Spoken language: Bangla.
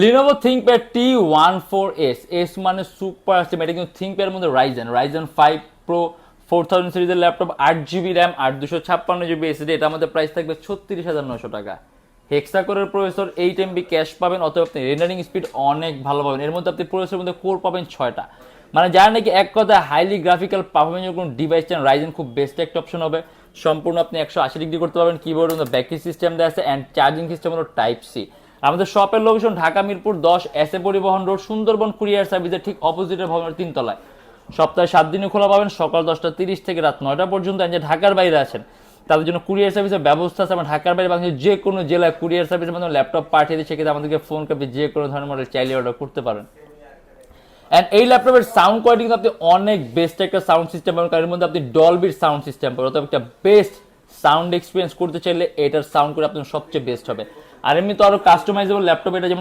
Lenovo ThinkPad T14s এস মানে সুপার সিম। এটা কিন্তু ThinkPad এর মধ্যে রাইজেন 5 Pro 4000 সিরিজের ল্যাপটপ, 8 GB র্যাম আর 256 GB SSD। এটা আমাদের প্রাইস থাকবে 36,900 টাকা। হেক্সা কোরের প্রসেসর, 8 MB ক্যাশ পাবেন, অথবা আপনি রেন্ডারিং স্পিড অনেক ভালো পাবেন। এর মধ্যে আপনি প্রসেসরের মধ্যে কোর পাবেন 6টা। মানে যারা নাকি এক কথায় হাইলি গ্রাফিক্যাল পারফরমেন্সের কোনো ডিভাইস চান, রাইজেন খুব বেস্ট একটা অপশন হবে। সম্পূর্ণ আপনি 180 ডিগ্রি করতে পারবেন, কিবোর্ড ব্যাটারি সিস্টেম দেওয়া আছে, অ্যান্ড চার্জিং সিস্টেম হলো টাইপ সি। আমাদের শপের লোকেশন ঢাকা মিরপুর 10, এসএ পরিবহন রোড, সুন্দরবন কুরিয়ার সার্ভিসের ঠিক অপোজিটের ভবনের 3 তলায়। সপ্তাহে 7 দিনে খোলা পাবেন, সকাল 10টা 30 থেকে রাত 9টা পর্যন্ত। যে ঢাকার বাইরে আছেন তাদের জন্য কুরিয়ার সার্ভিসের ব্যবস্থা আছে। আমরা ঢাকার বাইরে বাংলাদেশের যে কোনো জেলায় কুরিয়ার সার্ভিসের মাধ্যমে ল্যাপটপ পাঠিয়ে দিই, সেক্ষেত্রে আমাদেরকে ফোন করবে, যে কোনো ধরনের মডেল চাইলে অর্ডার করতে পারেন। অ্যান্ড এই ল্যাপটপের সাউন্ড কোয়ালিটি কিন্তু আপনি অনেক বেস্ট একটা সাউন্ড সিস্টেম পাবেন, কারণ এর মধ্যে আপনি ডলবির সাউন্ড সিস্টেম পাবেন। অথবা একটা বেস্ট সাউন্ড এক্সপিরিয়েন্স করতে চাইলে এটার সাউন্ড করে আপনার সবচেয়ে বেস্ট হবে। আর এমনি তো আরো কাস্টমাইজেবল ল্যাপটপ, এটা যেমন